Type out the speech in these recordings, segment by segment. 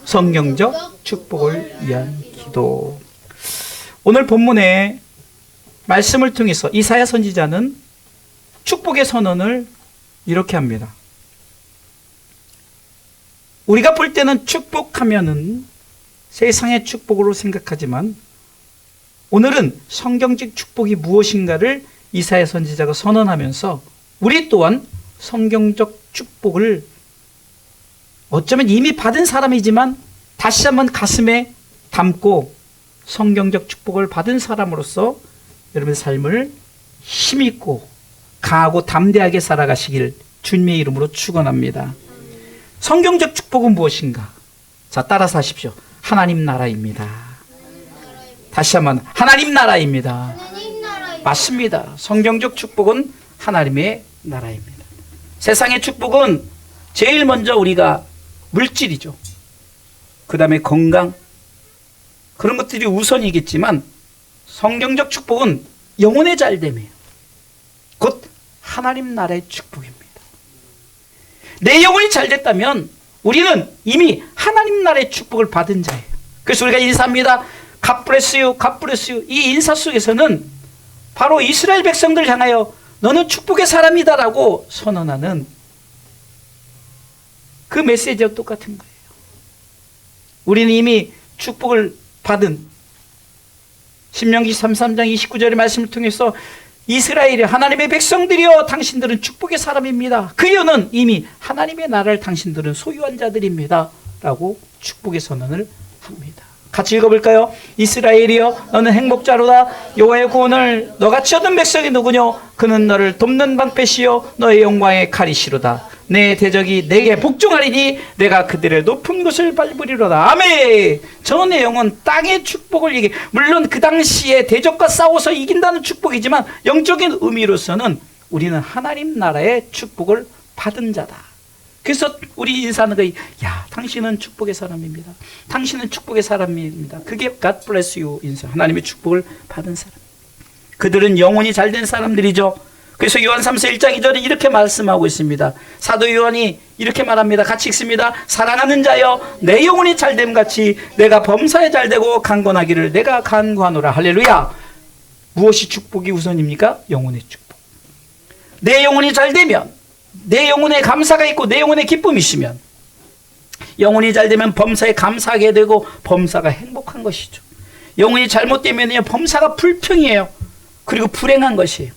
성경적 축복을 위한 기도. 오늘 본문의 말씀을 통해서 이사야 선지자는 축복의 선언을 이렇게 합니다. 우리가 볼 때는 축복하면은 세상의 축복으로 생각하지만 오늘은 성경적 축복이 무엇인가를 이사야 선지자가 선언하면서 우리 또한 성경적 축복을 어쩌면 이미 받은 사람이지만 다시 한번 가슴에 담고 성경적 축복을 받은 사람으로서 여러분의 삶을 힘있고 강하고 담대하게 살아가시길 주님의 이름으로 축원합니다. 성경적 축복은 무엇인가? 자, 따라서 하십시오. 하나님 나라입니다. 다시 한번 하나님 나라입니다. 맞습니다. 성경적 축복은 하나님의 나라입니다. 세상의 축복은 제일 먼저 우리가 물질이죠. 그 다음에 건강, 그런 것들이 우선이겠지만 성경적 축복은 영혼의 잘됨이에요. 곧 하나님 나라의 축복입니다. 내 영혼이 잘됐다면 우리는 이미 하나님 나라의 축복을 받은 자예요. 그래서 우리가 인사합니다. God bless you, God bless you. 이 인사 속에서는 바로 이스라엘 백성들을 향하여 너는 축복의 사람이다라고 선언하는 그 메시지와 똑같은 거예요. 우리는 이미 축복을 받은 신명기 33장 29절의 말씀을 통해서 이스라엘이 하나님의 백성들이여 당신들은 축복의 사람입니다. 그 이유는 이미 하나님의 나라를 당신들은 소유한 자들입니다 라고 축복의 선언을 합니다. 같이 읽어볼까요? 이스라엘이여 너는 행복자로다. 여호와의 구원을 너같이 얻은 백성이 누구뇨? 그는 너를 돕는 방패시요 너의 영광의 칼이시로다. 내 대적이 내게 복종하리니 내가 그들의 높은 곳을 밟으리로다. 아멘. 저 내용은 땅의 축복을 얘기. 물론 그 당시에 대적과 싸워서 이긴다는 축복이지만 영적인 의미로서는 우리는 하나님 나라의 축복을 받은 자다. 그래서 우리 인사하는 거예요. 야, 당신은 축복의 사람입니다. 당신은 축복의 사람입니다. 그게 God bless you 인사. 하나님의 축복을 받은 사람. 그들은 영혼이 잘된 사람들이죠. 그래서 요한 3서 1장 2절에 이렇게 말씀하고 있습니다. 사도 요한이 이렇게 말합니다. 같이 읽습니다. 사랑하는 자여 내 영혼이 잘됨 같이 내가 범사에 잘되고 강건하기를 내가 간구하노라. 할렐루야. 무엇이 축복이 우선입니까? 영혼의 축복. 내 영혼이 잘되면 내 영혼에 감사가 있고 내 영혼에 기쁨이 있으면 영혼이 잘되면 범사에 감사하게 되고 범사가 행복한 것이죠. 영혼이 잘못되면 범사가 불평이에요. 그리고 불행한 것이에요.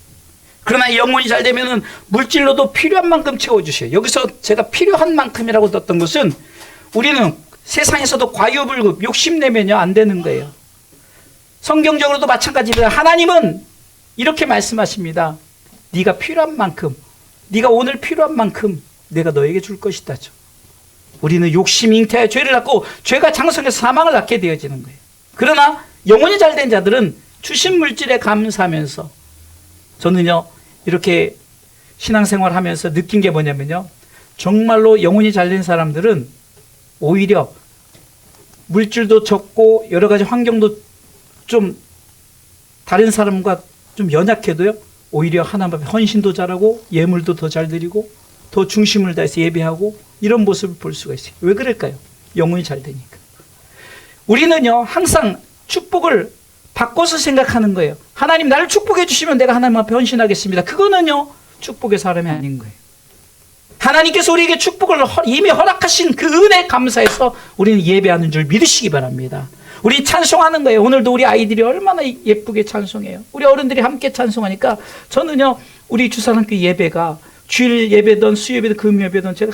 그러나 영혼이 잘 되면은 물질로도 필요한 만큼 채워주셔요. 여기서 제가 필요한 만큼이라고 듣던 것은 우리는 세상에서도 과유불급 욕심내면요 안 되는 거예요. 성경적으로도 마찬가지입니다. 하나님은 이렇게 말씀하십니다. 네가 필요한 만큼, 네가 오늘 필요한 만큼 내가 너에게 줄 것이다죠. 우리는 욕심 잉태하여 죄를 낳고 죄가 장성해서 사망을 낳게 되어지는 거예요. 그러나 영혼이 잘된 자들은 주신 물질에 감사하면서 저는요 이렇게 신앙생활 하면서 느낀 게 뭐냐면요, 정말로 영혼이 잘된 사람들은 오히려 물질도 적고 여러 가지 환경도 좀 다른 사람과 좀 연약해도요 오히려 하나님 앞에 헌신도 잘하고 예물도 더 잘 드리고 더 중심을 다해서 예배하고 이런 모습을 볼 수가 있어요. 왜 그럴까요? 영혼이 잘 되니까. 우리는요 항상 축복을 바꿔서 생각하는 거예요. 하나님 나를 축복해 주시면 내가 하나님 앞에 헌신하겠습니다. 그거는요 축복의 사람이 아닌 거예요. 하나님께서 우리에게 축복을 이미 허락하신 그 은혜 감사해서 우리는 예배하는 줄 믿으시기 바랍니다. 우리 찬송하는 거예요. 오늘도 우리 아이들이 얼마나 예쁘게 찬송해요. 우리 어른들이 함께 찬송하니까 저는요 우리 주사랑교회 예배가 주일 예배든 수요예배든 금요예배든 제가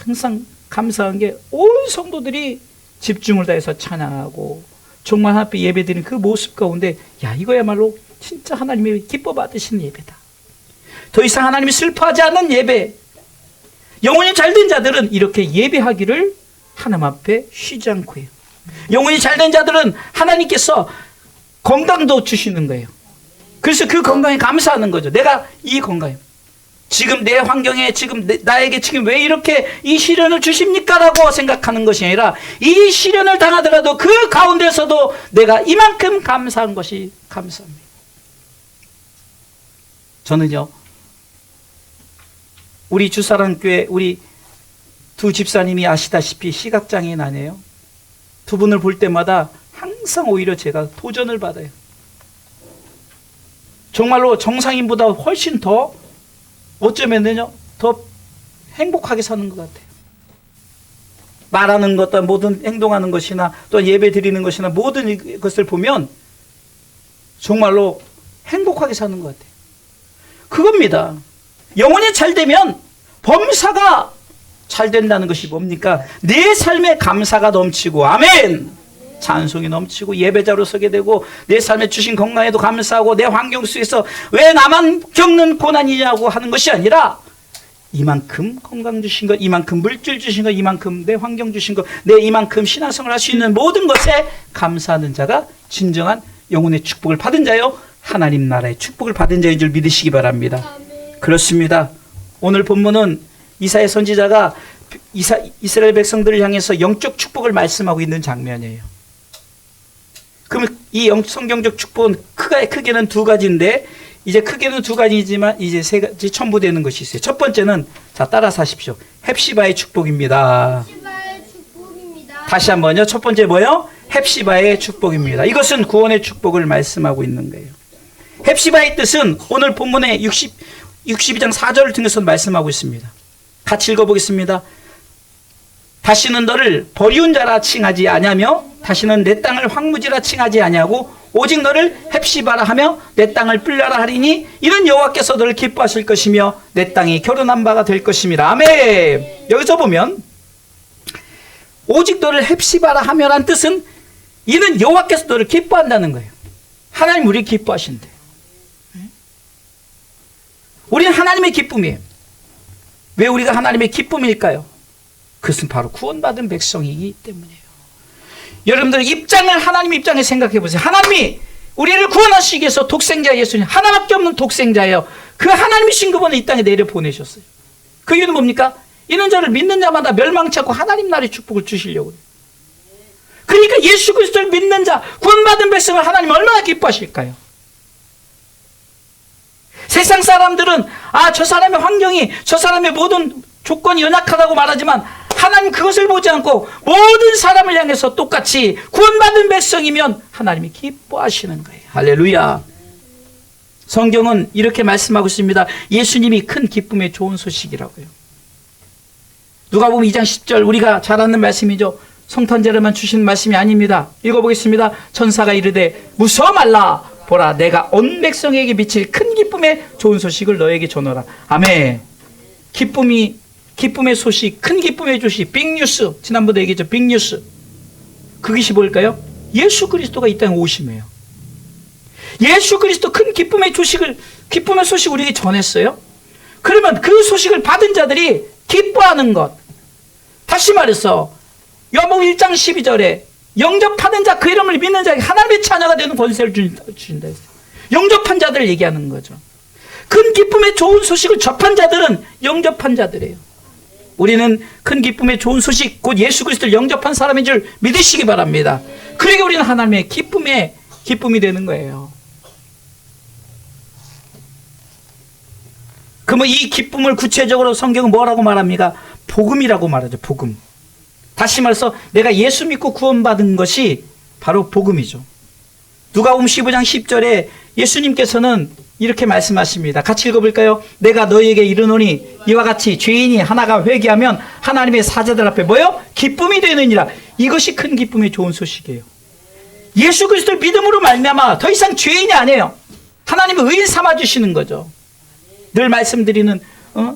항상 감사한 게 온 성도들이 집중을 다해서 찬양하고 정말 하나님 앞에 예배드리는 그 모습 가운데 야 이거야말로 진짜 하나님이 기뻐 받으시는 예배다. 더 이상 하나님이 슬퍼하지 않는 예배. 영혼이 잘된 자들은 이렇게 예배하기를 하나님 앞에 쉬지 않고 해요. 영혼이 잘된 자들은 하나님께서 건강도 주시는 거예요. 그래서 그 건강에 감사하는 거죠. 내가 이 건강에 지금 내 환경에 지금 나에게 지금 왜 이렇게 이 시련을 주십니까? 라고 생각하는 것이 아니라 이 시련을 당하더라도 그 가운데서도 내가 이만큼 감사한 것이 감사합니다. 저는요 우리 주사랑교회 우리 두 집사님이 아시다시피 시각장애인 아니에요. 두 분을 볼 때마다 항상 오히려 제가 도전을 받아요. 정말로 정상인보다 훨씬 더 어쩌면요 더 행복하게 사는 것 같아요. 말하는 것과 모든 행동하는 것이나 또 예배 드리는 것이나 모든 것을 보면 정말로 행복하게 사는 것 같아요. 그겁니다. 영혼이 잘 되면 범사가 잘 된다는 것이 뭡니까? 내 삶에 감사가 넘치고, 아멘! 찬송이 넘치고 예배자로 서게 되고, 내 삶에 주신 건강에도 감사하고, 내 환경 속에서 왜 나만 겪는 고난이냐고 하는 것이 아니라 이만큼 건강 주신 것, 이만큼 물질 주신 것, 이만큼 내 환경 주신 것, 내 이만큼 신앙생활 할 수 있는 모든 것에 감사하는 자가 진정한 영혼의 축복을 받은 자요, 하나님 나라의 축복을 받은 자인 줄 믿으시기 바랍니다. 그렇습니다. 오늘 본문은 이사야 선지자가 이스라엘 백성들을 향해서 영적 축복을 말씀하고 있는 장면이에요. 그럼 이 성경적 축복은 크게는 두 가지인데, 이제 크게는 두 가지지만 이제 세 가지 첨부되는 것이 있어요. 첫 번째는, 자, 따라서 하십시오. 헵시바의 축복입니다. 다시 한번요. 첫 번째 뭐요? 헵시바의 축복입니다. 이것은 구원의 축복을 말씀하고 있는 거예요. 헵시바의 뜻은 오늘 본문의 62장 4절을 통해서 말씀하고 있습니다. 같이 읽어보겠습니다. 다시는 너를 버리운 자라 칭하지 아니하며 다시는 내 땅을 황무지라 칭하지 아니하고 오직 너를 헵시바라 하며 내 땅을 뿔라라 하리니 이는 여호와께서 너를 기뻐하실 것이며 내 땅이 결혼한 바가 될 것입니다. 아멘. 여기서 보면 오직 너를 헵시바라 하며란 뜻은 이는 여호와께서 너를 기뻐한다는 거예요. 하나님 우리 기뻐하신대. 우리는 하나님의 기쁨이에요. 왜 우리가 하나님의 기쁨일까요? 그것은 바로 구원받은 백성이기 때문이에요. 여러분들 입장을 하나님 입장에 생각해 보세요. 하나님이 우리를 구원하시기 위해서 독생자 예수님, 하나밖에 없는 독생자예요. 그 하나님이신 그분을 이 땅에 내려 보내셨어요. 그 이유는 뭡니까? 이는 저를 믿는 자마다 멸망치 않고 하나님 나라의 축복을 주시려고 해요. 그러니까 예수 그리스도를 믿는 자, 구원받은 백성을 하나님 얼마나 기뻐하실까요? 세상 사람들은 저 사람의 환경이, 저 사람의 모든 조건이 연약하다고 말하지만 하나님 그것을 보지 않고 모든 사람을 향해서 똑같이 구원받은 백성이면 하나님이 기뻐하시는 거예요. 할렐루야. 성경은 이렇게 말씀하고 있습니다. 예수님이 큰 기쁨의 좋은 소식이라고요. 누가복음 2장 10절, 우리가 잘 아는 말씀이죠. 성탄절에만 주신 말씀이 아닙니다. 읽어보겠습니다. 천사가 이르되 무서워 말라, 보라 내가 온 백성에게 미칠 큰 기쁨의 좋은 소식을 너에게 전하라. 아멘. 기쁨의 소식, 큰 기쁨의 소식, 빅뉴스. 지난번에 얘기했죠. 빅뉴스. 그것이 뭘까요? 예수 그리스도가 이 땅에 오심이에요. 예수 그리스도 큰 기쁨의 소식을 우리에게 전했어요. 그러면 그 소식을 받은 자들이 기뻐하는 것. 다시 말해서 요한복음 1장 12절에 영접하는 자, 그 이름을 믿는 자에게 하나님의 자녀가 되는 권세를 주신다 했어요. 영접한 자들을 얘기하는 거죠. 큰 기쁨의 좋은 소식을 접한 자들은 영접한 자들이에요. 우리는 큰 기쁨의 좋은 소식, 곧 예수 그리스도를 영접한 사람인 줄 믿으시기 바랍니다. 그러니까 우리는 하나님의 기쁨이 되는 거예요. 그러면 이 기쁨을 구체적으로 성경은 뭐라고 말합니까? 복음이라고 말하죠. 복음. 다시 말해서 내가 예수 믿고 구원받은 것이 바로 복음이죠. 누가복음 15장 10절에 예수님께서는 이렇게 말씀하십니다. 같이 읽어볼까요? 내가 너희에게 이르노니 이와 같이 죄인이 하나가 회개하면 하나님의 사자들 앞에 뭐요? 기쁨이 되느니라. 이것이 큰 기쁨의 좋은 소식이에요. 예수 그리스도를 믿음으로 말미암아 더 이상 죄인이 아니에요. 하나님은 의인 삼아주시는 거죠. 늘 말씀드리는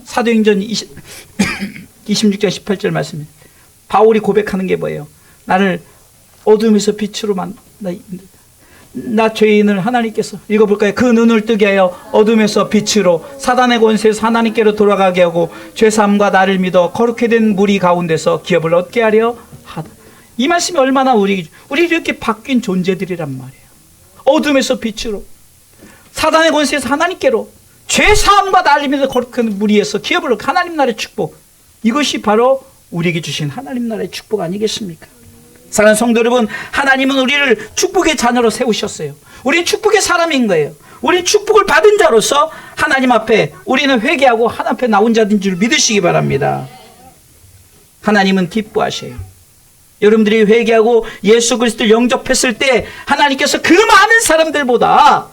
사도행전 26장 18절 말씀입니다. 바울이 고백하는 게 뭐예요? 나를 어둠에서 빛으로 나 죄인을 하나님께서, 읽어볼까요? 그 눈을 뜨게 하여 어둠에서 빛으로, 사단의 권세에서 하나님께로 돌아가게 하고 죄사함과 나를 믿어 거룩히 된 무리 가운데서 기업을 얻게 하려 하다. 이 말씀이 얼마나 우리 이렇게 바뀐 존재들이란 말이에요. 어둠에서 빛으로, 사단의 권세에서 하나님께로, 죄사함과 나를 믿어 거룩히 된 무리에서 기업을 얻게, 하나님 나라의 축복. 이것이 바로 우리에게 주신 하나님 나라의 축복 아니겠습니까? 사랑하는 성도 여러분, 하나님은 우리를 축복의 자녀로 세우셨어요. 우리는 축복의 사람인 거예요. 우리는 축복을 받은 자로서 하나님 앞에 우리는 회개하고 하나님 앞에 나온 자인 줄 믿으시기 바랍니다. 하나님은 기뻐하셔요. 여러분들이 회개하고 예수 그리스도를 영접했을 때 하나님께서 그 많은 사람들보다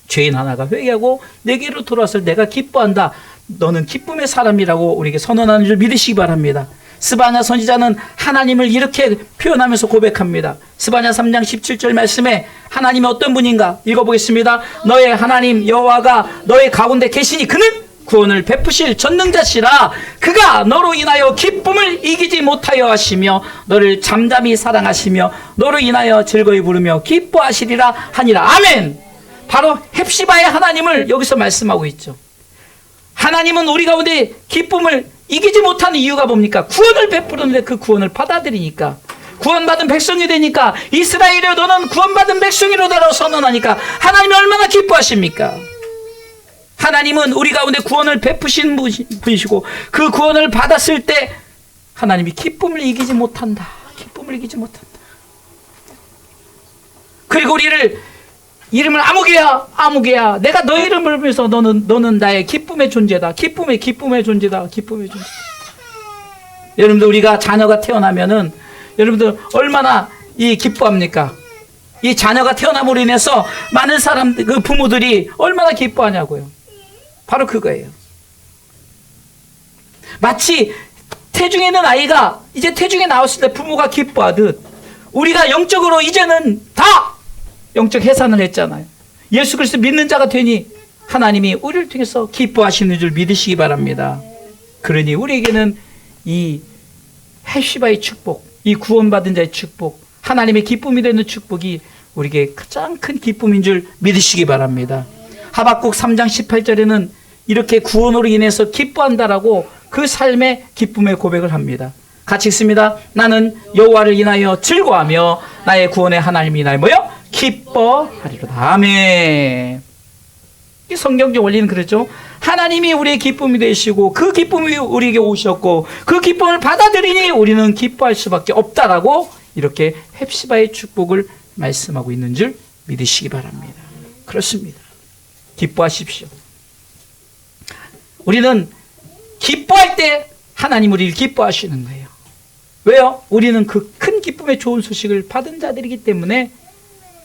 죄인 하나가 회개하고 내게로 돌아왔을 내가 기뻐한다. 너는 기쁨의 사람이라고 우리에게 선언하는 줄 믿으시기 바랍니다. 스바냐 선지자는 하나님을 이렇게 표현하면서 고백합니다. 스바냐 3장 17절 말씀에 하나님이 어떤 분인가 읽어보겠습니다. 너의 하나님 여호와가 너의 가운데 계시니 그는 구원을 베푸실 전능자시라. 그가 너로 인하여 기쁨을 이기지 못하여 하시며 너를 잠잠히 사랑하시며 너로 인하여 즐거이 부르며 기뻐하시리라 하니라. 아멘. 바로 헵시바의 하나님을 여기서 말씀하고 있죠. 하나님은 우리 가운데 기쁨을 이기지 못하는 이유가 뭡니까? 구원을 베푸는데 그 구원을 받아들이니까, 구원받은 백성이 되니까, 이스라엘여 너는 구원받은 백성이로다라고 선언하니까 하나님이 얼마나 기뻐하십니까? 하나님은 우리 가운데 구원을 베푸신 분이시고 그 구원을 받았을 때 하나님이 기쁨을 이기지 못한다. 기쁨을 이기지 못한다. 그리고 우리를 이름을 아무개야 내가 너 이름을 부르면서 너는 나의 기쁨의 존재다. 기쁨의 존재다. 기쁨의 존재. 여러분들 우리가 자녀가 태어나면은 여러분들 얼마나 기뻐합니까? 이 자녀가 태어남으로 인해서 많은 사람들, 그 부모들이 얼마나 기뻐하냐고요. 바로 그거예요. 마치 태중에 있는 아이가 이제 태중에 나왔을 때 부모가 기뻐하듯 우리가 영적으로 이제는 다 영적 해산을 했잖아요. 예수 그리스도 믿는 자가 되니 하나님이 우리를 통해서 기뻐하시는 줄 믿으시기 바랍니다. 그러니 우리에게는 이 헵시바의 축복, 이 구원받은 자의 축복, 하나님의 기쁨이 되는 축복이 우리에게 가장 큰 기쁨인 줄 믿으시기 바랍니다. 하박국 3장 18절에는 이렇게 구원으로 인해서 기뻐한다라고 그 삶의 기쁨의 고백을 합니다. 같이 읽습니다. 나는 여호와를 인하여 즐거워하며 나의 구원의 하나님을 인하여 뭐요? 기뻐하리로다. 아멘. 이 성경적 원리는 그렇죠. 하나님이 우리의 기쁨이 되시고 그 기쁨이 우리에게 오셨고 그 기쁨을 받아들이니 우리는 기뻐할 수밖에 없다라고 이렇게 헵시바의 축복을 말씀하고 있는 줄 믿으시기 바랍니다. 그렇습니다. 기뻐하십시오. 우리는 기뻐할 때 하나님 우리를 기뻐하시는 거예요. 왜요? 우리는 그 큰 기쁨의 좋은 소식을 받은 자들이기 때문에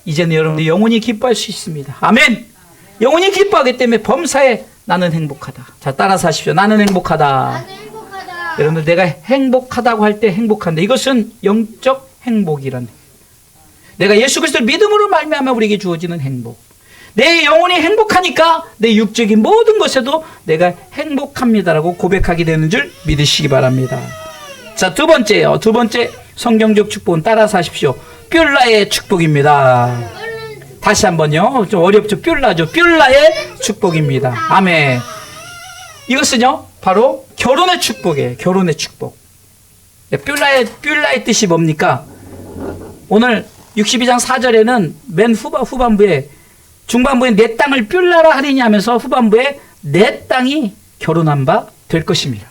이제는 여러분들 영원히 기뻐할 수 있습니다. 아멘. 영원히 기뻐하기 때문에 범사에 나는 행복하다. 자, 따라서 하십시오. 나는 행복하다. 나는 행복하다. 여러분들 내가 행복하다고 할 때 행복한데 이것은 영적 행복이란, 내가 예수 그리스도를 믿음으로 말미암아 우리에게 주어지는 행복. 내 영혼이 행복하니까 내 육적인 모든 것에도 내가 행복합니다라고 고백하게 되는 줄 믿으시기 바랍니다. 자, 두 번째요. 두 번째 성경적 축복은 따라서 하십시오. 뷸라의 축복입니다. 다시 한번요. 좀 어렵죠. 뷸라죠. 뷸라의 축복입니다. 아멘. 이것은요 바로 결혼의 축복이에요. 결혼의 축복. 뷸라의 뜻이 뭡니까? 오늘 62장 4절에는 맨 후반부에, 중반부에 내 땅을 뷸라라 하리니 하면서 후반부에 내 땅이 결혼한 바 될 것입니다.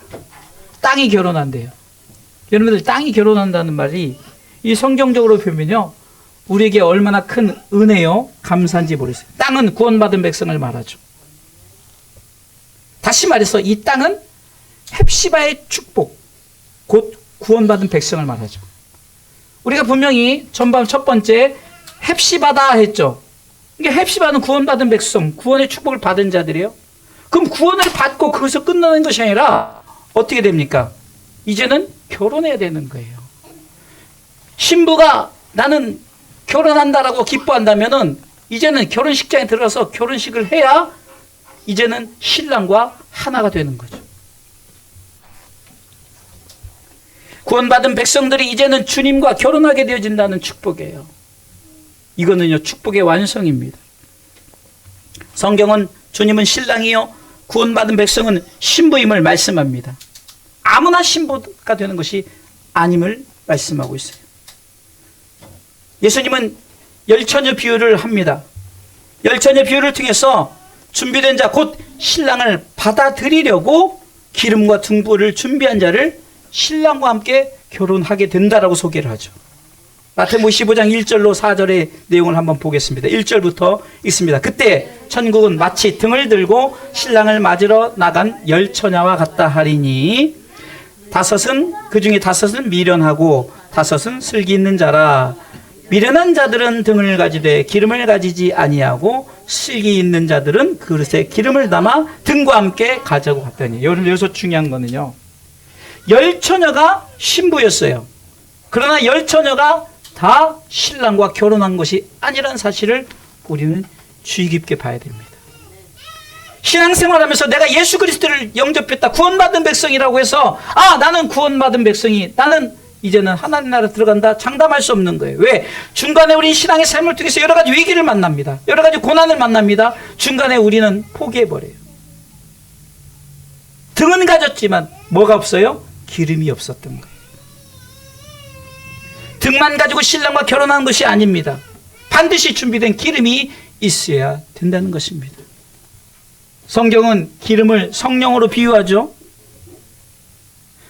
땅이 결혼한대요. 여러분들 땅이 결혼한다는 말이 이 성경적으로 보면요 우리에게 얼마나 큰 은혜요 감사한지 모르겠어요. 땅은 구원받은 백성을 말하죠. 다시 말해서 이 땅은 헵시바의 축복, 곧 구원받은 백성을 말하죠. 우리가 분명히 전반 첫 번째 헵시바다 했죠. 이게 헵시바는 구원받은 백성, 구원의 축복을 받은 자들이에요. 그럼 구원을 받고 거기서 끝나는 것이 아니라 어떻게 됩니까? 이제는 결혼해야 되는 거예요. 신부가 나는 결혼한다라고 기뻐한다면은 이제는 결혼식장에 들어가서 결혼식을 해야 이제는 신랑과 하나가 되는 거죠. 구원받은 백성들이 이제는 주님과 결혼하게 되어진다는 축복이에요. 이거는요 축복의 완성입니다. 성경은 주님은 신랑이요 구원받은 백성은 신부임을 말씀합니다. 아무나 신부가 되는 것이 아님을 말씀하고 있어요. 예수님은 열처녀 비유를 합니다. 열처녀 비유를 통해서 준비된 자 곧 신랑을 받아들이려고 기름과 등불을 준비한 자를 신랑과 함께 결혼하게 된다라고 소개를 하죠. 마태복음 15장 1절로 4절의 내용을 한번 보겠습니다. 1절부터 읽습니다. 그때 천국은 마치 등을 들고 신랑을 맞으러 나간 열처녀와 같다 하리니 그 중에 다섯은 미련하고 다섯은 슬기 있는 자라. 미련한 자들은 등을 가지되 기름을 가지지 아니하고 슬기 있는 자들은 그릇에 기름을 담아 등과 함께 가져고 갔더니. 여기서 중요한 거는요, 열 처녀가 신부였어요. 그러나 열 처녀가 다 신랑과 결혼한 것이 아니라는 사실을 우리는 주의 깊게 봐야 됩니다. 신앙생활하면서 내가 예수 그리스도를 영접했다, 구원받은 백성이라고 해서 나는 구원받은 백성이, 나는 이제는 하나님 나라 들어간다, 장담할 수 없는 거예요. 왜? 중간에 우리 신앙의 삶을 통해서 여러 가지 위기를 만납니다. 여러 가지 고난을 만납니다. 중간에 우리는 포기해버려요. 등은 가졌지만 뭐가 없어요? 기름이 없었던 거예요. 등만 가지고 신랑과 결혼하는 것이 아닙니다. 반드시 준비된 기름이 있어야 된다는 것입니다. 성경은 기름을 성령으로 비유하죠.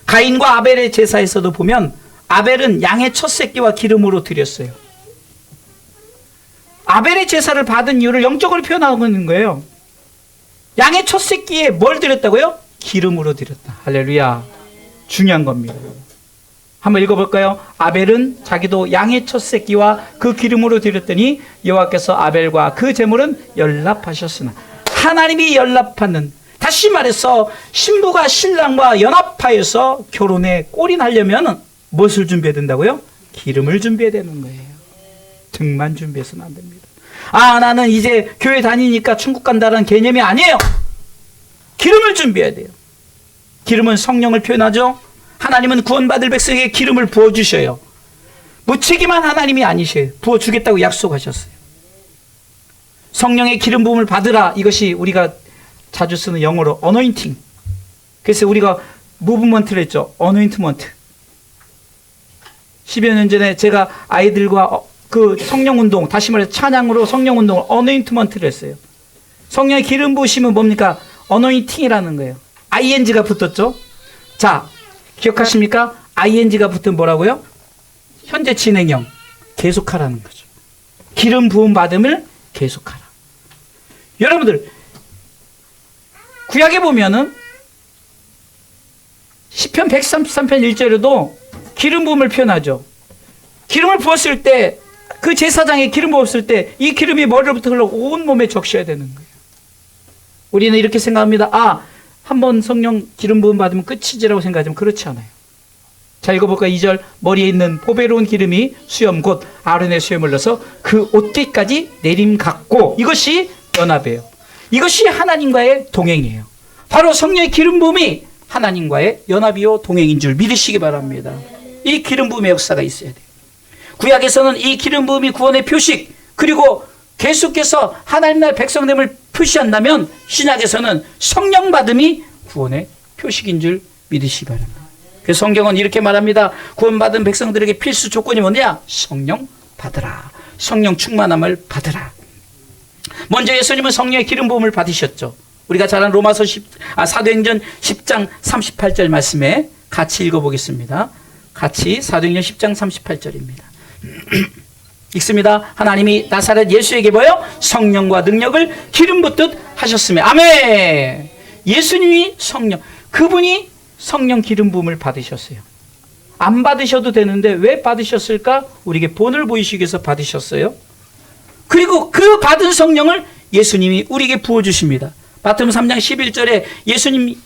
가인과 아벨의 제사에서도 보면 아벨은 양의 첫 새끼와 기름으로 드렸어요. 아벨의 제사를 받은 이유를 영적으로 표현하고 있는 거예요. 양의 첫 새끼에 뭘 드렸다고요? 기름으로 드렸다. 할렐루야. 중요한 겁니다. 한번 읽어볼까요? 아벨은 자기도 양의 첫 새끼와 그 기름으로 드렸더니 여호와께서 아벨과 그 제물은 연락하셨으나. 하나님이 연락하는, 다시 말해서 신부가 신랑과 연합하여서 결혼에 골인하려면 무엇을 준비해야 된다고요? 기름을 기름해야 되는 거예요. 등만 준비해서는 안 됩니다. 나는 이제 교회 다니니까 천국 간다는 개념이 아니에요. 기름을 준비해야 돼요. 기름은 성령을 표현하죠. 하나님은 구원받을 백성에게 기름을 부어주셔요. 무책임한 하나님이 아니셔요. 부어주겠다고 약속하셨어요. 성령의 기름 부음을 받으라. 이것이 우리가 자주 쓰는 영어로 어노인팅. 그래서 우리가 무브먼트를 했죠. 어노인트먼트. 10여 년 전에 제가 아이들과 그 성령운동, 다시 말해서 찬양으로 성령운동을 어노인트먼트를 했어요. 성령의 기름 부으심은 뭡니까? 어노인팅이라는 거예요. ing가 붙었죠. 자, 기억하십니까? ing가 붙은 뭐라고요? 현재 진행형. 계속하라는 거죠. 기름 부음 받음을 계속하라. 여러분들, 구약에 보면은 시편 133편 1절에도 기름 부음을 표현하죠. 기름을 부었을 때, 그 제사장에 기름 부었을 때 이 기름이 머리로부터 흘러 온몸에 적셔야 되는 거예요. 우리는 이렇게 생각합니다. 한번 성령 기름 부음 받으면 끝이지라고 생각하지만 그렇지 않아요. 자, 읽어볼까요? 2절. 머리에 있는 보배로운 기름이 수염 곧 아론의 수염을 넣어서 그 옷깃까지 내림 같고, 이것이 연합이에요. 이것이 하나님과의 동행이에요. 바로 성령의 기름 부음이 하나님과의 연합이요 동행인 줄 믿으시기 바랍니다. 이 기름 부음의 역사가 있어야 돼요. 구약에서는 이 기름 부음이 구원의 표식, 그리고 계속해서 하나님 나라의 백성됨을 표시한다면 신약에서는 성령 받음이 구원의 표식인 줄 믿으시기 바랍니다. 그래서 성경은 이렇게 말합니다. 구원받은 백성들에게 필수 조건이 뭐냐? 성령 받으라. 성령 충만함을 받으라. 먼저 예수님은 성령의 기름 부음을 받으셨죠. 우리가 잘 아는 사도행전 10장 38절 말씀에 같이 읽어보겠습니다. 같이 사도행전 10장 38절입니다. 읽습니다. 하나님이 나사렛 예수에게 뭐요? 성령과 능력을 기름 붓듯 하셨으며. 아멘. 예수님이 성령, 그분이 성령 기름 부음을 받으셨어요. 안 받으셔도 되는데 왜 받으셨을까? 우리에게 본을 보이시기 위해서 받으셨어요. 그리고 그 받은 성령을 예수님이 우리에게 부어주십니다. 마태복음 3장 11절에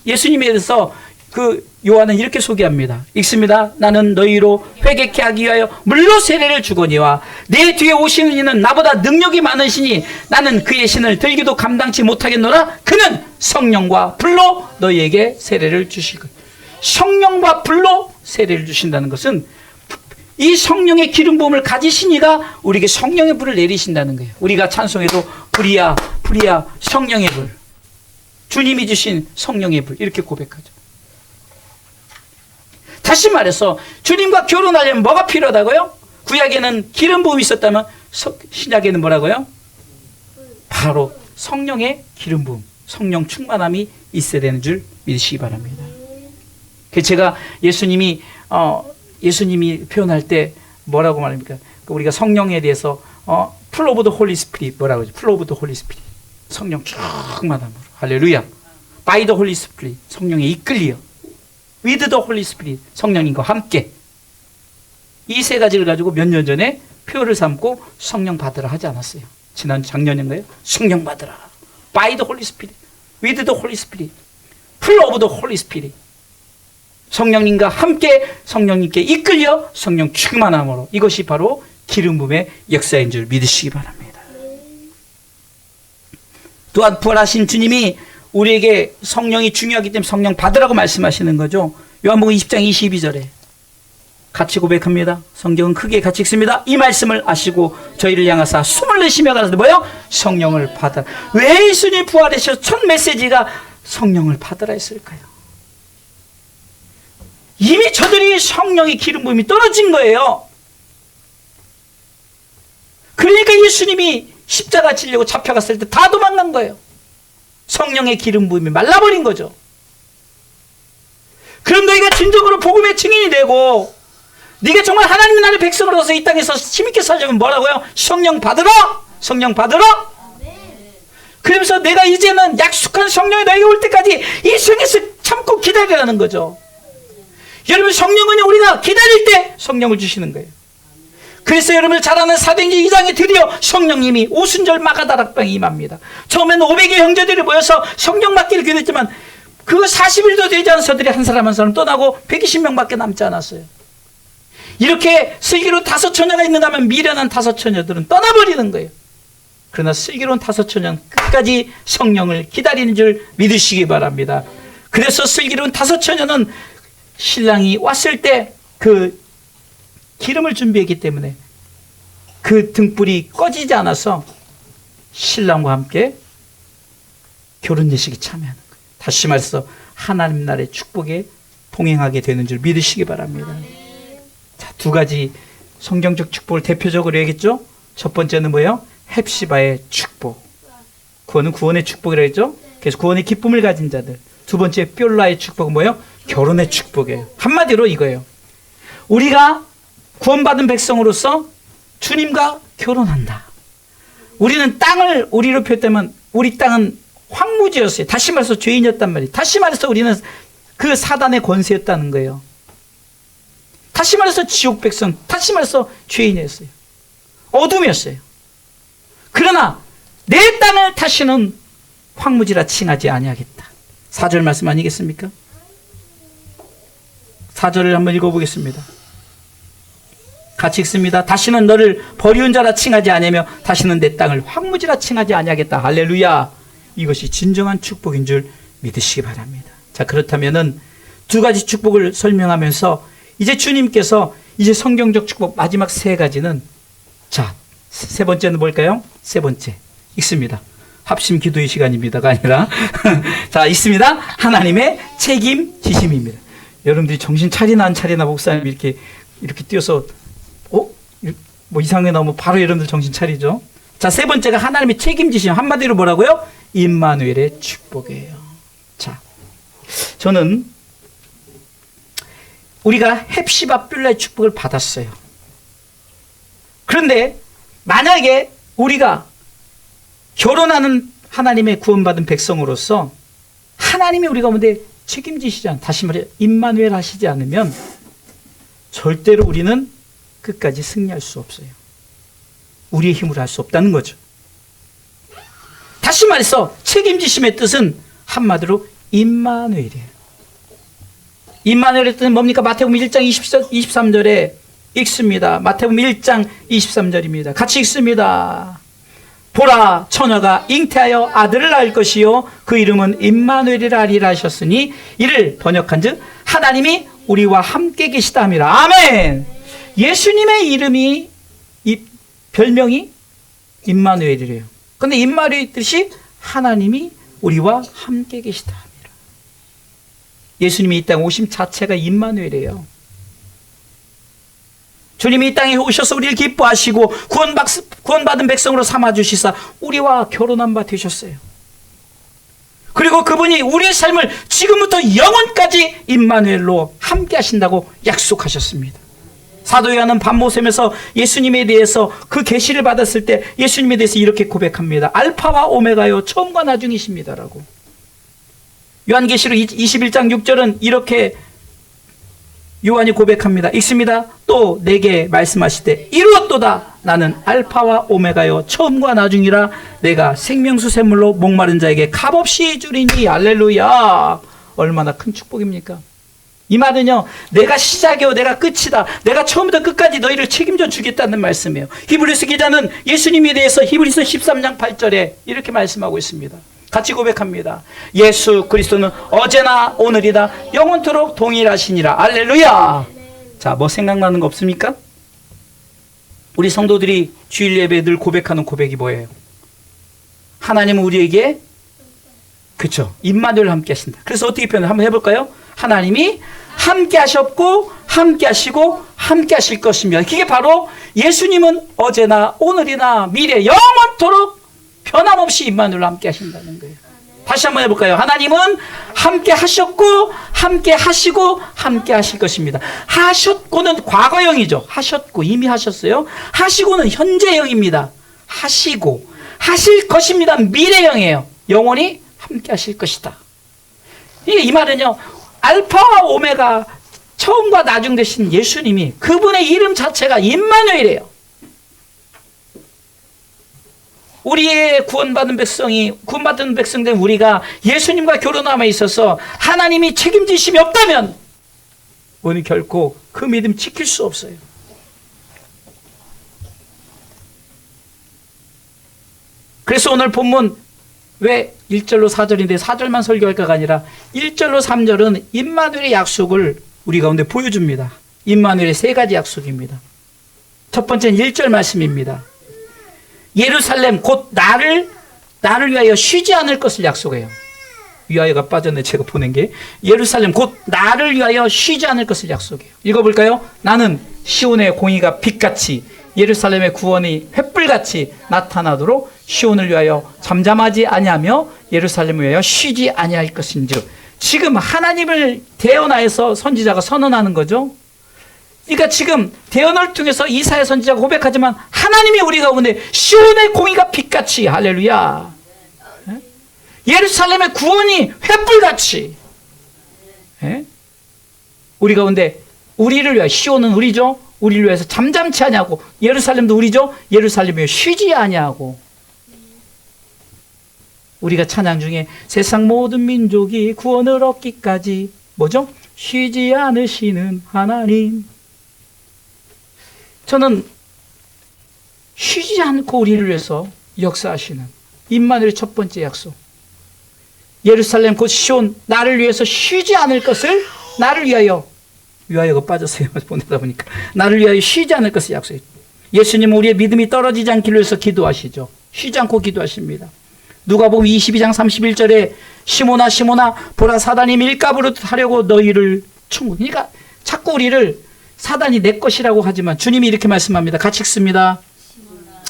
예수님에 대해서 그 요한은 이렇게 소개합니다. 읽습니다. 나는 너희로 회개케 하기 위하여 물로 세례를 주거니와 내 뒤에 오시는 이는 나보다 능력이 많으시니 나는 그의 신을 들기도 감당치 못하겠노라. 그는 성령과 불로 너희에게 세례를 주실 거예요. 성령과 불로 세례를 주신다는 것은 이 성령의 기름 부음을 가지신 이가 우리에게 성령의 불을 내리신다는 거예요. 우리가 찬송에도 불이야 성령의 불, 주님이 주신 성령의 불, 이렇게 고백하죠. 다시 말해서 주님과 결혼하려면 뭐가 필요하다고요? 구약에는 기름 부음이 있었다면 신약에는 뭐라고요? 바로 성령의 기름 부음, 성령 충만함이 있어야 되는 줄 믿으시기 바랍니다. 제가 예수님이 표현할 때 뭐라고 말합니까? 우리가 성령에 대해서 full of the Holy Spirit, 뭐라고 하죠? full of the Holy Spirit, 성령 충만함으로. 할렐루야. by the Holy Spirit, 성령에 이끌리어. with the Holy Spirit, 성령님과 함께. 이 세 가지를 가지고 몇 년 전에 표를 삼고 성령 받으라 하지 않았어요? 작년인가요? 성령 받으라. By the Holy Spirit, with the Holy Spirit, full of the Holy Spirit. 성령님과 함께 성령님께 이끌려 성령 충만함으로, 이것이 바로 기름 부음의 역사인 줄 믿으시기 바랍니다. 또한 부활하신 주님이 우리에게 성령이 중요하기 때문에 성령 받으라고 말씀하시는 거죠. 요한복음 20장 22절에 같이 고백합니다. 성경은 크게 같이 읽습니다. 이 말씀을 아시고 저희를 향하사 숨을 내쉬며 가라사대 뭐요? 성령을 받아라. 왜 예수님이 부활하셔서 첫 메시지가 성령을 받으라 했을까요? 이미 저들이 성령의 기름 부음이 떨어진 거예요. 그러니까 예수님이 십자가 지려고 잡혀갔을 때 다 도망간 거예요. 성령의 기름 부음이 말라버린 거죠. 그럼 너희가 진정으로 복음의 증인이 되고 네가 정말 하나님 나라의 백성으로서 이 땅에서 힘있게 살려면 뭐라고요? 성령 받으라! 성령 받으라! 그러면서 내가 이제는 약속한 성령이 너에게 올 때까지 이 성에서 참고 기다리라는 거죠. 여러분, 성령은 우리가 기다릴 때 성령을 주시는 거예요. 그래서 여러분들 잘 아는 사도행전 2장에 드디어 성령님이 오순절 마가다락방에 임합니다. 처음에는 500의 형제들이 모여서 성령 받기를 기도했지만 그거 40일도 되지 않은 서들이 한 사람 한 사람 떠나고 120명밖에 남지 않았어요. 이렇게 슬기로운 5처녀가 있는가 하면 미련한 5처녀들은 떠나버리는 거예요. 그러나 슬기로운 5처녀는 끝까지 성령을 기다리는 줄 믿으시기 바랍니다. 그래서 슬기로운 5처녀는 신랑이 왔을 때 그 기름을 준비했기 때문에 그 등불이 꺼지지 않아서 신랑과 함께 결혼 예식에 참여하는 거예요. 다시 말해서 하나님 나라의 축복에 동행하게 되는 줄 믿으시기 바랍니다. 자, 두 가지 성경적 축복을 대표적으로 얘기했죠. 첫 번째는 뭐예요? 헵시바의 축복. 그거는 구원의 축복이라고 했죠. 그래서 구원의 기쁨을 가진 자들. 두 번째 뻬라의 축복은 뭐예요? 결혼의 축복이에요. 한마디로 이거예요. 우리가 구원받은 백성으로서 주님과 결혼한다. 우리는 땅을 우리로 표현하면 우리 땅은 황무지였어요. 다시 말해서 죄인이었단 말이에요. 다시 말해서 우리는 그 사단의 권세였다는 거예요. 다시 말해서 지옥 백성, 다시 말해서 죄인이었어요. 어둠이었어요. 그러나 내 땅을 다시는 황무지라 칭하지 아니하겠다. 4절 말씀 아니겠습니까? 4절을 한번 읽어보겠습니다. 같이 읽습니다. 다시는 너를 버리운 자라 칭하지 아니하며 다시는 내 땅을 황무지라 칭하지 아니하겠다. 할렐루야. 이것이 진정한 축복인 줄 믿으시기 바랍니다. 자, 그렇다면은 두 가지 축복을 설명하면서 이제 주님께서 이제 성경적 축복 마지막 세 가지는, 자, 세 번째는 뭘까요? 세 번째 읽습니다. 합심 기도의 시간입니다가 아니라 자, 있습니다. 하나님의 책임지심입니다. 여러분들이 정신 차리나 안 차리나 목사님 이렇게 뛰어서 뭐 이상하게 나오면 바로 여러분들 정신 차리죠. 자, 세 번째가 하나님의 책임지심. 한마디로 뭐라고요? 임마누엘의 축복이에요. 자, 저는 우리가 헵시바 뻬라의 축복을 받았어요. 그런데 만약에 우리가 결혼하는 하나님의 구원받은 백성으로서 하나님이 우리 가운데 책임지시지 않, 다시 말해 임마누엘 하시지 않으면 절대로 우리는 끝까지 승리할 수 없어요. 우리의 힘으로 할 수 없다는 거죠. 다시 말해서 책임지심의 뜻은 한마디로 임마누엘이에요. 임마누엘의 뜻은 뭡니까? 마태복음 1장 23절에 읽습니다. 마태복음 1장 23절입니다. 같이 읽습니다. 보라, 처녀가 잉태하여 아들을 낳을 것이요 그 이름은 임마누엘이라 하리라 하셨으니 이를 번역한즉 하나님이 우리와 함께 계시다 함이라. 아멘. 예수님의 이름이, 이 별명이 임마누엘이래요. 그런데 임마누엘의 뜻이 하나님이 우리와 함께 계시다 함이라. 예수님이 이 땅에 오심 자체가 임마누엘이에요. 주님이 이 땅에 오셔서 우리를 기뻐하시고 구원받은 백성으로 삼아주시사 우리와 결혼한 바 되셨어요. 그리고 그분이 우리의 삶을 지금부터 영원까지 임마누엘로 함께 하신다고 약속하셨습니다. 사도 요한은 밤모샘에서 예수님에 대해서 그 계시를 받았을 때 예수님에 대해서 이렇게 고백합니다. 알파와 오메가요 처음과 나중이십니다라고. 요한계시록 21장 6절은 이렇게 요한이 고백합니다. 읽습니다. 또 내게 말씀하시되 이루었도다. 나는 알파와 오메가요 처음과 나중이라. 내가 생명수 샘물로 목마른 자에게 값없이 주리니. 할렐루야. 얼마나 큰 축복입니까? 이 말은요, 내가 시작이요 내가 끝이다, 내가 처음부터 끝까지 너희를 책임져 주겠다는 말씀이에요. 히브리서 기자는 예수님에 대해서 히브리서 13장 8절에 이렇게 말씀하고 있습니다. 같이 고백합니다. 예수 그리스도는 어제나 오늘이다 영원토록 동일하시니라. 할렐루야. 자, 뭐 생각나는 거 없습니까? 우리 성도들이 주일 예배에 늘 고백하는 고백이 뭐예요? 하나님은 우리에게, 그렇죠, 임마누엘 함께 하신다. 그래서 어떻게 표현을 한번 해볼까요? 하나님이 함께 하셨고 함께 하시고 함께 하실 것입니다. 그게 바로 예수님은 어제나 오늘이나 미래 영원토록 변함없이 임마누엘 함께 하신다는 거예요. 다시 한번 해볼까요? 하나님은 함께 하셨고 함께 하시고 함께 하실 것입니다. 하셨고는 과거형이죠. 하셨고 이미 하셨어요. 하시고는 현재형입니다. 하시고 하실 것입니다. 미래형이에요. 영원히 함께 하실 것이다. 이 말은요, 알파와 오메가 처음과 나중 되신 예수님이, 그분의 이름 자체가 임마누엘이에요. 우리의 구원받은 백성된 우리가 예수님과 결혼함에 있어서 하나님이 책임지심이 없다면 우리는 결코 그 믿음 지킬 수 없어요. 그래서 오늘 본문 왜 1절로 4절인데 4절만 설교할까가 아니라 1절로 3절은 임마누엘의 약속을 우리 가운데 보여줍니다. 임마누엘의 세 가지 약속입니다. 첫 번째는 1절 말씀입니다. 예루살렘 곧 나를 위하여 쉬지 않을 것을 약속해요. 위하여가 빠졌네, 제가 보낸 게. 예루살렘 곧 나를 위하여 쉬지 않을 것을 약속해요. 읽어볼까요? 나는 시온의 공의가 빛같이 예루살렘의 구원이 횃불같이 나타나도록 시온을 위하여 잠잠하지 아니하며 예루살렘을 위하여 쉬지 아니할 것인즉. 지금 하나님을 대언하여서 선지자가 선언하는 거죠. 그러니까 지금 대언을 통해서 이사야 선지자가 고백하지만 하나님이 우리 가운데 시온의 공의가 빛같이, 할렐루야, 예루살렘의 구원이 횃불같이 우리 가운데 우리를 위하여, 시온은 우리죠, 우리를 위해서 잠잠치 아니하고, 예루살렘도 우리죠, 예루살렘에 쉬지 아니하고. 우리가 찬양 중에 세상 모든 민족이 구원을 얻기까지 뭐죠? 쉬지 않으시는 하나님. 저는 쉬지 않고 우리를 위해서 역사하시는 임마누엘의 첫 번째 약속, 예루살렘 곧 시온 나를 위해서 쉬지 않을 것을, 나를 위하여, 위하여가 빠졌어요. 보내다 보니까 나를 위하여 쉬지 않을 것을 약속해요. 예수님은 우리의 믿음이 떨어지지 않기를 위해서 기도하시죠. 쉬지 않고 기도하십니다. 누가복음 22장 31절에 시몬아 시몬아 보라 사단이 밀가부로 하려고 너희를 충고. 그러니까 자꾸 우리를 사단이 내 것이라고 하지만 주님이 이렇게 말씀합니다. 같이 읽습니다.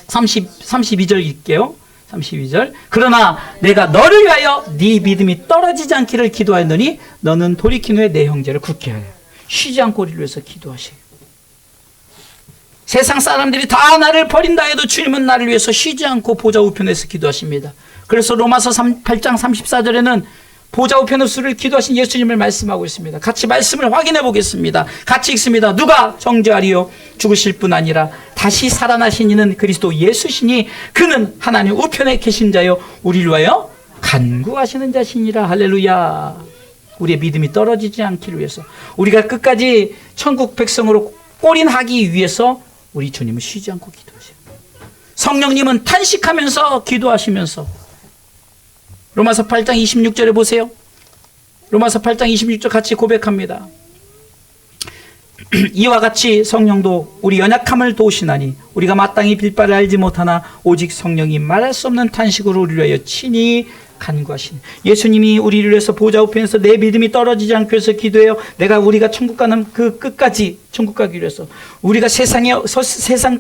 32절 읽게요. 32절. 그러나 내가 너를 위하여 네 믿음이 떨어지지 않기를 기도하였노니 너는 돌이킨 후에 내 형제를 굳게 하여. 쉬지 않고 우리를 위해서 기도하세요. 세상 사람들이 다 나를 버린다 해도 주님은 나를 위해서 쉬지 않고 보좌 우편에서 기도하십니다. 그래서 로마서 8장 34절에는 보좌 우편에서 기도하신 예수님을 말씀하고 있습니다. 같이 말씀을 확인해 보겠습니다. 같이 읽습니다. 누가 정죄하리요? 죽으실 뿐 아니라 다시 살아나신 이는 그리스도 예수시니 그는 하나님 우편에 계신 자요 우리를 위하여 간구하시는 자시니라. 할렐루야. 우리의 믿음이 떨어지지 않기를 위해서, 우리가 끝까지 천국 백성으로 꼬린하기 위해서 우리 주님은 쉬지 않고 기도하세요. 성령님은 탄식하면서 기도하시면서, 로마서 8장 26절에 보세요. 로마서 8장 26절 같이 고백합니다. 이와 같이 성령도 우리 연약함을 도우시나니 우리가 마땅히 빌 바를 알지 못하나 오직 성령이 말할 수 없는 탄식으로 우리를 위하여 친히 간구하시니. 예수님이 우리를 위해서 보좌 우편에서 내 믿음이 떨어지지 않기 위해서 기도해요. 우리가 천국 가는 그 끝까지 천국 가기 위해서, 우리가 세상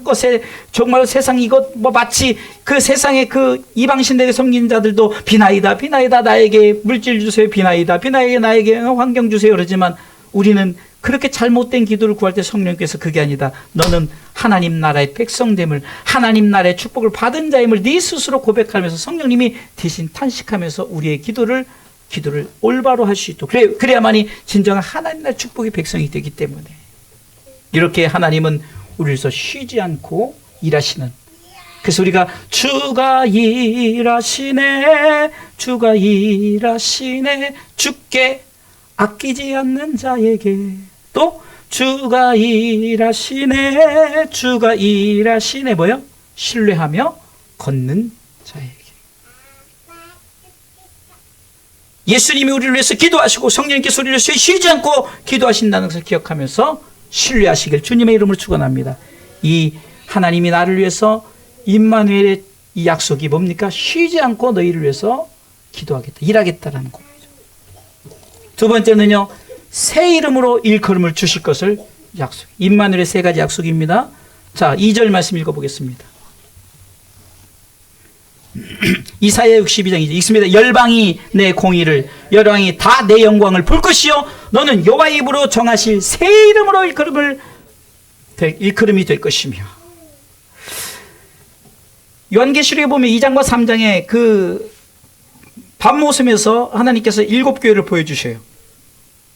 것에 정말 세상 이것 마치 그 세상의 그 이방신들에게 섬긴 자들도 비나이다 비나이다 나에게 물질 주세요, 비나이다 비나이다 나에게 환경 주세요 그러지만, 우리는 그렇게 잘못된 기도를 구할 때 성령께서 그게 아니다, 너는 하나님 나라의 백성됨을, 하나님 나라의 축복을 받은 자임을 네 스스로 고백하면서 성령님이 대신 탄식하면서 우리의 기도를 기도를 올바로 할 수 있도록, 그래야만이 진정한 하나님 나라의 축복의 백성이 되기 때문에, 이렇게 하나님은 우리에서 쉬지 않고 일하시는, 그래서 우리가 주가 일하시네, 주가 일하시네, 주께 아끼지 않는 자에게, 또 주가 일하시네, 주가 일하시네, 뭐요? 신뢰하며 걷는 자에게. 예수님이 우리를 위해서 기도하시고 성령님께서 우리를 위해서 쉬지 않고 기도하신다는 것을 기억하면서 신뢰하시길 주님의 이름으로 축원합니다. 이 하나님이 나를 위해서 임마누엘의 이 약속이 뭡니까? 쉬지 않고 너희를 위해서 기도하겠다, 일하겠다라는 겁니다. 두 번째는요, 새 이름으로 일컬음을 주실 것을 약속. 임마누엘의 세 가지 약속입니다. 자, 2절 말씀 읽어보겠습니다. 이사야 62장 읽습니다. 열방이 내 공의를, 열방이 다 내 영광을 볼 것이요, 너는 여호와의 입으로 정하실 새 이름으로 일컬음이 될 것이며. 요한계시록에 보면 2장과 3장에 그 밤모섬에서 하나님께서 7교회를 보여주셔요.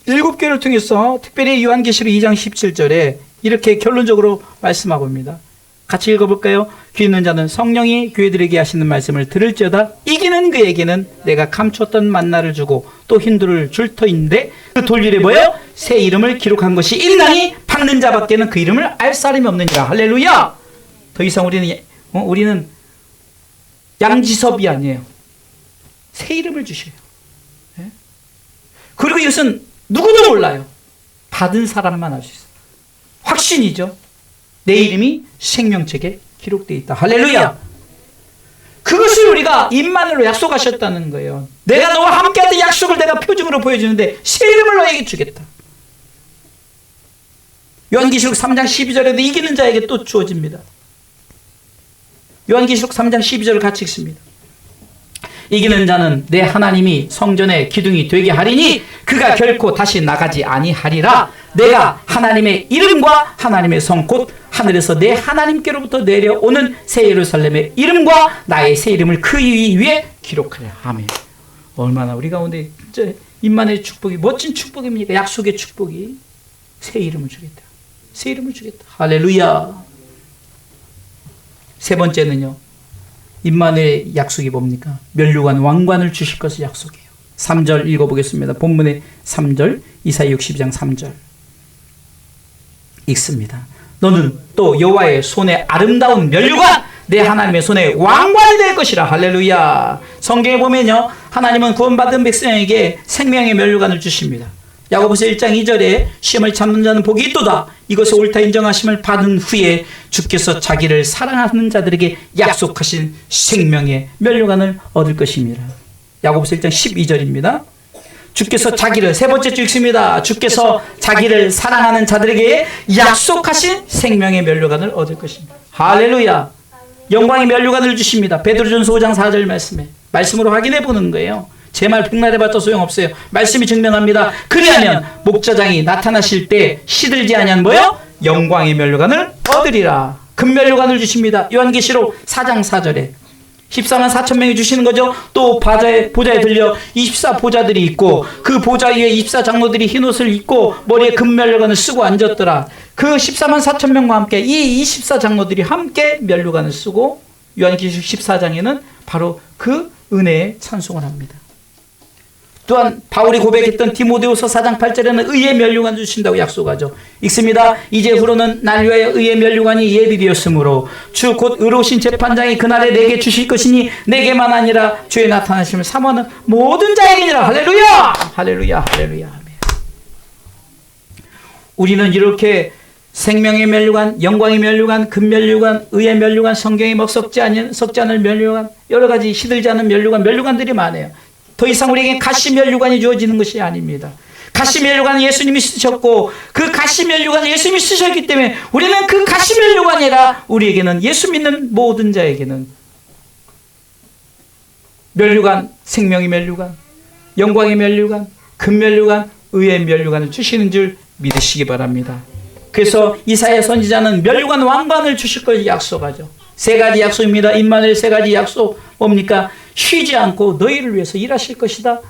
7교회를 통해서 특별히 요한계시록 2장 17절에 이렇게 결론적으로 말씀하고 있습니다. 같이 읽어볼까요? 귀 있는 자는 성령이 교회들에게 하시는 말씀을 들을지어다. 이기는 그에게는 내가 감췄던 만나를 주고 또 힌두를 줄 터인데, 그 돌일에 뭐예요? 새 이름을 기록한 것이 인당이 받는 자밖에는 그 이름을 알 사람이 없느니라. 할렐루야. 더 이상 우리는 양지섭이 아니에요. 새 이름을 주셔요. 그리고 이것은 누구도 몰라요. 받은 사람만 알 수 있어요. 확신이죠. 내 이름이 생명책에 기록되어 있다. 할렐루야. 그것을 우리가 임마누엘로 약속하셨다는 거예요. 내가 너와 함께하던 약속을 내가 표징으로 보여주는데 새 이름을 너에게 주겠다. 요한계시록 3장 12절에도 이기는 자에게 또 주어집니다. 요한계시록 3장 12절을 같이 읽습니다. 이기는 자는 내 하나님이 성전의 기둥이 되게 하리니 그가 결코 다시 나가지 아니하리라. 내가 하나님의 이름과 하나님의 성 곧 하늘에서 내 하나님께로부터 내려오는 새 예루살렘의 이름과 나의 새 이름을 그 위에 기록하리라. 아멘. 얼마나 우리 가운데 진짜 임마누엘의 축복이 멋진 축복입니까? 약속의 축복이. 새 이름을 주겠다. 새 이름을 주겠다. 할렐루야. 세 번째는요, 임마누엘의 약속이 뭡니까? 면류관 왕관을 주실 것을 약속해요. 3절 읽어보겠습니다. 본문의 3절, 이사야 62장 3절 읽습니다. 너는 또 여호와의 손에 아름다운 면류관, 내 하나님의 손에 왕관이 될 것이라. 할렐루야. 성경에 보면요, 하나님은 구원받은 백성에게 생명의 면류관을 주십니다. 야고보서 1장 2절에 시험을 참는 자는 복이 있도다. 이것을 옳다 인정하심을 받은 후에 주께서 자기를 사랑하는 자들에게 약속하신 생명의 면류관을 얻을 것입니다. 야고보서 1장 12절입니다. 주께서 자기를, 세 번째 주 읽습니다. 주께서 자기를 사랑하는 자들에게 약속하신 생명의 면류관을 얻을 것입니다. 할렐루야. 영광의 면류관을 주십니다. 베드로전서 5장 4절 말씀으로 확인해 보는 거예요. 제 말 백날해봤자 소용없어요. 말씀이 증명합니다. 그리하면 목자장이 나타나실 때 시들지 아니한 뭐요? 영광의 면류관을 얻으리라. 금면류관을 주십니다. 요한계시록 4장 4절에 14만 4천 명이 주시는 거죠. 또 보좌에 들려 24보좌들이 있고 그 보좌 위에 24장로들이 흰옷을 입고 머리에 금면류관을 쓰고 앉았더라. 그 14만 4천 명과 함께 이 24장로들이 함께 면류관을 쓰고 요한계시록 14장에는 바로 그 은혜에 찬송을 합니다. 또한 바울이 고백했던 디모데후서 4장 8절에는 의의 면류관 주신다고 약속하죠. 읽습니다. 이제 후로는 날 위하여 의의 면류관이 예비되었으므로 주 곧 의로우신 재판장이 그날에 내게 주실 것이니 내게만 아니라 주의 나타나심을 사모하는 모든 자에게니라. 할렐루야. 할렐루야. 할렐루야. 아멘. 우리는 이렇게 생명의 면류관, 영광의 면류관, 금면류관, 의의 면류관, 성경에 썩지 않을 면류관, 여러 가지 시들지 않은 면류관들이 많아요. 더 이상 우리에게 가시면류관이 주어지는 것이 아닙니다. 가시면류관은 예수님이 쓰셨고 그 가시면류관은 예수님이 쓰셨기 때문에 우리는 그 가시면류관이 아니라 우리에게는 예수 믿는 모든 자에게는 면류관, 생명의 면류관, 영광의 면류관, 금면류관, 의의 면류관을 주시는 줄 믿으시기 바랍니다. 그래서 이사야 선지자는 면류관 왕관을 주실 걸 약속하죠. 세 가지 약속입니다. 임마누엘 세 가지 약속 뭡니까? 쉬지 않고 너희를 위해서 일하실 것이다.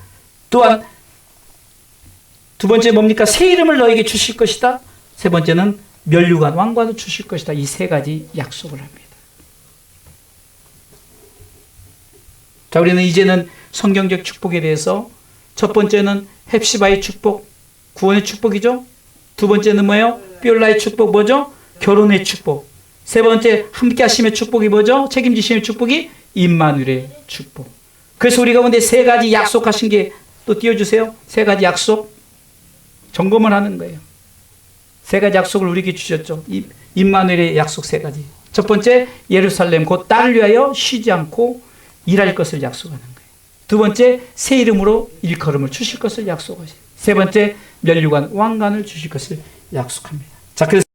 또한 두 번째 뭡니까? 새 이름을 너에게 주실 것이다. 세 번째는 면류관, 왕관을 주실 것이다. 이 세 가지 약속을 합니다. 자, 우리는 이제는 성경적 축복에 대해서 첫 번째는 헵시바의 축복, 구원의 축복이죠. 두 번째는 뭐예요? 삐올라의 축복 뭐죠? 결혼의 축복. 세 번째 함께 하심의 축복이 뭐죠? 책임지심의 축복이 임마누엘의 축복. 그래서 우리 가운데 세 가지 약속하신 게 또 띄워주세요. 세 가지 약속. 점검을 하는 거예요. 세 가지 약속을 우리에게 주셨죠. 임마누엘의 약속 세 가지. 첫 번째, 예루살렘 곧 딸을 위하여 쉬지 않고 일할 것을 약속하는 거예요. 두 번째, 새 이름으로 일컬음을 주실 것을 약속하세요. 세 번째, 면류관 왕관을 주실 것을 약속합니다. 자, 그래서